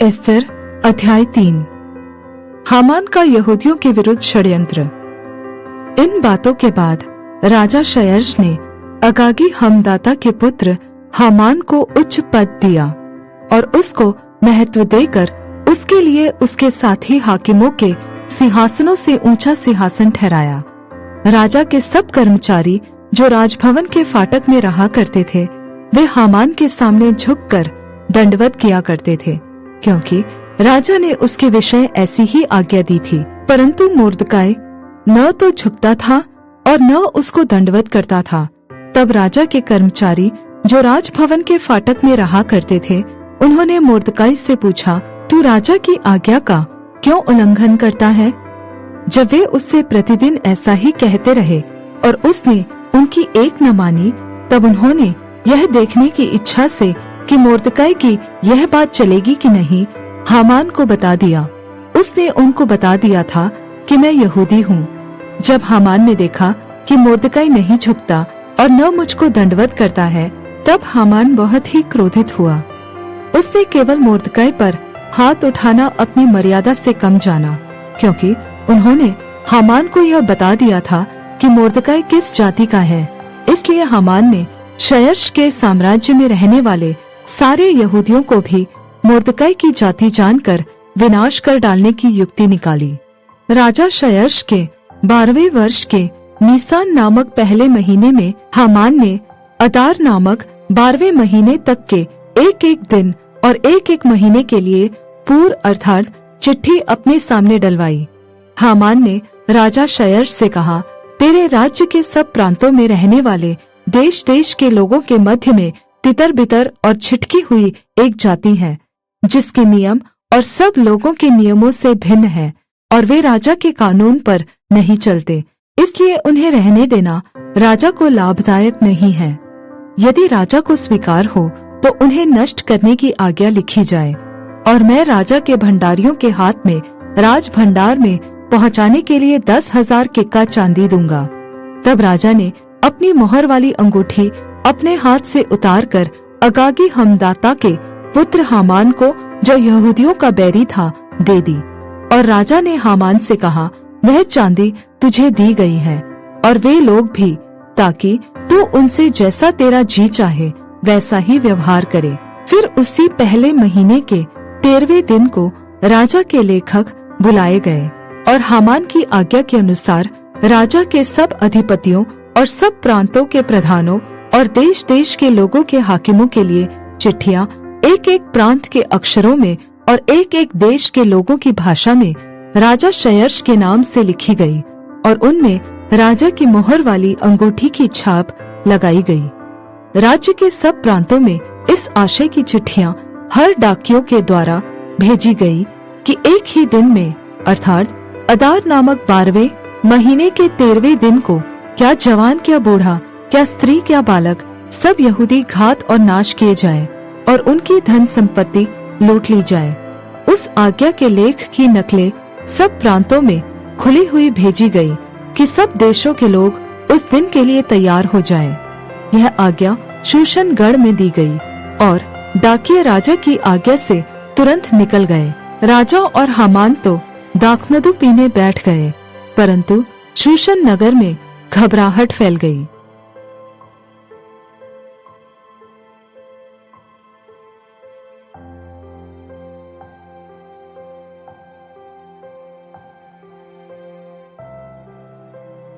एस्तर अध्याय 3। हामान का यहूदियों के विरुद्ध षड्यंत्र। इन बातों के बाद राजा शयर्श ने अगागी हमदाता के पुत्र हामान को उच्च पद दिया और उसको महत्व देकर उसके लिए उसके साथी हाकिमों के सिंहासनों से ऊंचा सिंहासन ठहराया। राजा के सब कर्मचारी जो राजभवन के फाटक में रहा करते थे, वे हामान के सामने झुककर दंडवत किया करते थे, क्योंकि राजा ने उसके विषय ऐसी ही आज्ञा दी थी। परंतु मोर्दकाई न तो झुकता था और न उसको दंडवत करता था। तब राजा के कर्मचारी जो राजभवन के फाटक में रहा करते थे, उन्होंने मोर्दकाई से पूछा, तू राजा की आज्ञा का क्यों उल्लंघन करता है? जब वे उससे प्रतिदिन ऐसा ही कहते रहे और उसने उनकी एक न मानी, तब उन्होंने यह देखने की इच्छा से कि मोर्दकाई की यह बात चलेगी कि नहीं, हामान को बता दिया। उसने उनको बता दिया था कि मैं यहूदी हूँ। जब हामान ने देखा कि मोर्दकाई नहीं झुकता और न मुझको दंडवत करता है, तब हामान बहुत ही क्रोधित हुआ। उसने केवल मोर्दकाई पर हाथ उठाना अपनी मर्यादा से कम जाना, क्योंकि उन्होंने हामान को यह बता दिया था कि मोर्दकाई किस जाति का है। इसलिए हामान ने शयर्श के साम्राज्य में रहने वाले सारे यहूदियों को भी मोर्दकाई की जाति जानकर विनाश कर डालने की युक्ति निकाली। राजा शयर्श के 12वें वर्ष के नीसान नामक पहले महीने में हामान ने अदार नामक 12वें महीने तक के एक-एक दिन और एक-एक महीने के लिए पूर्व अर्थात चिट्ठी अपने सामने डलवाई। हामान ने राजा शयर्श से कहा, तेरे राज्य के सब प्रांतों में रहने वाले देश देश के लोगों के मध्य में तितर बितर और छिटकी हुई एक जाति है, जिसके नियम और सब लोगों के नियमों से भिन्न है, और वे राजा के कानून पर नहीं चलते। इसलिए उन्हें रहने देना राजा को लाभदायक नहीं है। यदि राजा को स्वीकार हो तो उन्हें नष्ट करने की आज्ञा लिखी जाए, और मैं राजा के भंडारियों के हाथ में राज भंडार में पहुंचाने के लिए 10,000 किक्का चांदी दूंगा। तब राजा ने अपनी मोहर वाली अंगूठी अपने हाथ से उतारकर अगागी हमदाता के पुत्र हामान को, जो यहूदियों का बैरी था, दे दी। और राजा ने हामान से कहा, वह चांदी तुझे दी गई है और वे लोग भी, ताकि तू उनसे जैसा तेरा जी चाहे वैसा ही व्यवहार करे। फिर उसी पहले महीने के 13वें दिन को राजा के लेखक बुलाए गए और हामान की आज्ञा के अनुसार राजा के सब अधिपतियों और सब प्रांतों के प्रधानों और देश देश के लोगों के हाकिमों के लिए चिट्ठियां एक एक प्रांत के अक्षरों में और एक एक देश के लोगों की भाषा में राजा शयर्श के नाम से लिखी गई, और उनमें राजा की मोहर वाली अंगूठी की छाप लगाई गई। राज्य के सब प्रांतों में इस आशय की चिट्ठियां हर डाकियों के द्वारा भेजी गई कि एक ही दिन में अर्थात अदार नामक 12वें महीने के 13वें दिन को क्या जवान क्या बूढ़ा, क्या स्त्री क्या बालक, सब यहूदी घात और नाश किए जाए और उनकी धन संपत्ति लूट ली जाए। उस आज्ञा के लेख की नकलें सब प्रांतों में खुली हुई भेजी गई कि सब देशों के लोग उस दिन के लिए तैयार हो जाएं। यह आज्ञा शूशन गढ़ में दी गई और डाकिये राजा की आज्ञा से तुरंत निकल गए। राजा और हामान तो दाखमधु पीने बैठ गए, परंतु शूशन नगर में घबराहट फैल गई।